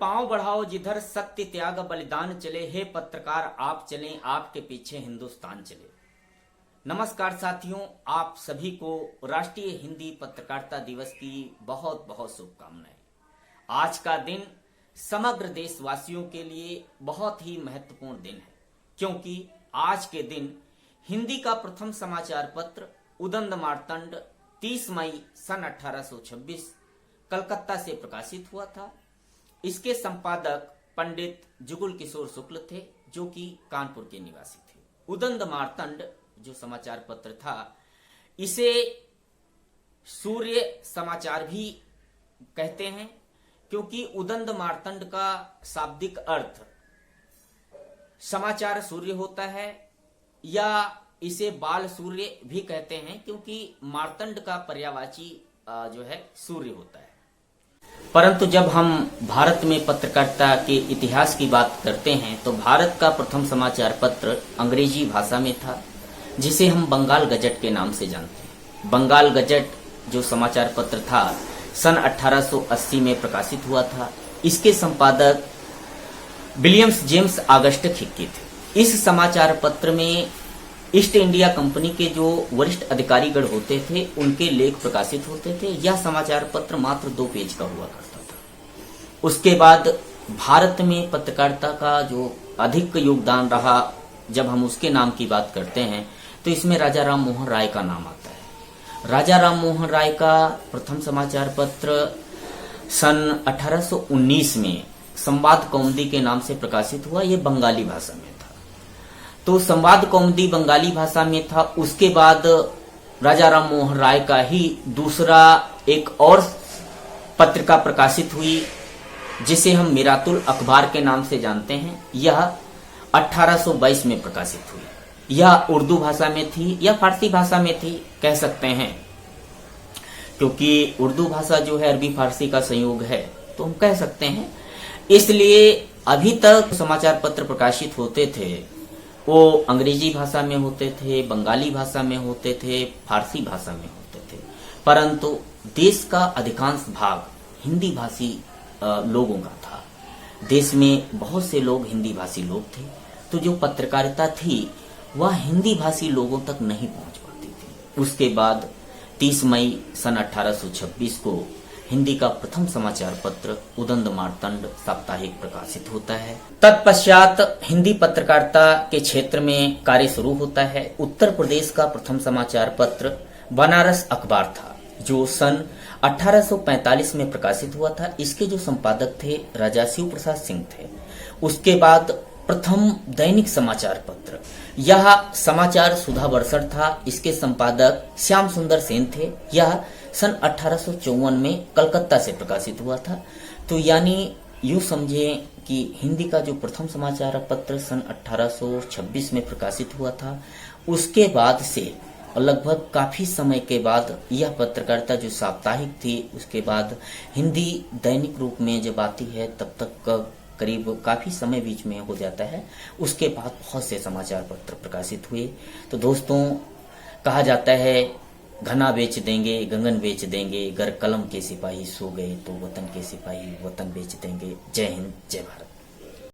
पांव बढ़ाओ जिधर सत्य त्याग बलिदान चले, हे पत्रकार आप चलें, आपके पीछे हिंदुस्तान चले। नमस्कार साथियों, आप सभी को राष्ट्रीय हिंदी पत्रकारिता दिवस की बहुत बहुत शुभकामनाएं। आज का दिन समग्र देशवासियों के लिए बहुत ही महत्वपूर्ण दिन है, क्योंकि आज के दिन हिंदी का प्रथम समाचार पत्र उदंड मार्तंड 30 मई सन 1826 कलकत्ता से प्रकाशित हुआ था। इसके संपादक पंडित जुगल किशोर शुक्ल थे, जो कि कानपुर के निवासी थे। उदंड मार्तंड जो समाचार पत्र था, इसे सूर्य समाचार भी कहते हैं, क्योंकि उदंड मार्तंड का शाब्दिक अर्थ समाचार सूर्य होता है, या इसे बाल सूर्य भी कहते हैं, क्योंकि मार्तंड का पर्यायवाची जो है सूर्य होता है। परंतु जब हम भारत में पत्रकारिता के इतिहास की बात करते हैं तो भारत का प्रथम समाचार पत्र अंग्रेजी भाषा में था, जिसे हम बंगाल गजट के नाम से जानते हैं। बंगाल गजट जो समाचार पत्र था सन 1880 में प्रकाशित हुआ था। इसके संपादक विलियम्स जेम्स ऑगस्टस हिक्की थे। इस समाचार पत्र में ईस्ट इंडिया कंपनी के जो वरिष्ठ अधिकारीगण होते थे, उनके लेख प्रकाशित होते थे। यह समाचार पत्र मात्र 2 पेज का हुआ करता था। उसके बाद भारत में पत्रकारिता का जो अधिक योगदान रहा, जब हम उसके नाम की बात करते हैं तो इसमें राजा राम मोहन राय का नाम आता है। राजा राम मोहन राय का प्रथम समाचार पत्र सन 1819 में संवाद कौमुदी के नाम से प्रकाशित हुआ। यह बंगाली भाषा में था। तो संवाद कौमुदी बंगाली भाषा में था। उसके बाद राजा राम मोहन राय का ही दूसरा एक और पत्रिका प्रकाशित हुई, जिसे हम मिरातुल अखबार के नाम से जानते हैं। यह 1822 में प्रकाशित हुई। यह उर्दू भाषा में थी या फारसी भाषा में थी, कह सकते हैं, क्योंकि उर्दू भाषा जो है अरबी फारसी का संयोग है, तो हम कह सकते हैं। इसलिए अभी तक समाचार पत्र प्रकाशित होते थे वो अंग्रेजी भाषा में होते थे, बंगाली भाषा में होते थे, फारसी भाषा में होते थे। परंतु देश का अधिकांश भाग हिंदी भाषी लोगों का था। देश में बहुत से लोग हिंदी भाषी लोग थे, तो जो पत्रकारिता थी वह हिंदी भाषी लोगों तक नहीं पहुंच पाती थी। उसके बाद 30 मई सन 1826 को हिंदी का प्रथम समाचार पत्र उदंड मार्तंड साप्ताहिक प्रकाशित होता है। तत्पश्चात हिंदी पत्रकारिता के क्षेत्र में कार्य शुरू होता है। उत्तर प्रदेश का प्रथम समाचार पत्र बनारस अखबार था, जो सन 1845 में प्रकाशित हुआ था। इसके जो संपादक थे राजा शिव प्रसाद सिंह थे। उसके बाद प्रथम दैनिक समाचार पत्र, यह समाचार सुधा बरसठ था। इसके संपादक श्याम सुंदर सेन थे। यह सन 1854 में कलकत्ता से प्रकाशित हुआ था। तो यानी यूं समझें कि हिंदी का जो प्रथम समाचार पत्र सन 1826 में प्रकाशित हुआ था, उसके बाद से लगभग काफी समय के बाद यह पत्रकारिता जो साप्ताहिक थी, उसके बाद हिंदी दैनिक रूप में जब आती है, तब तक करीब काफी समय बीच में हो जाता है। उसके बाद बहुत से समाचार पत्र प्रकाशित हुए। तो दोस्तों, कहा जाता है घना बेच देंगे, गगन बेच देंगे, गर कलम के सिपाही सो गए तो वतन के सिपाही वतन बेच देंगे। जय हिंद, जय भारत।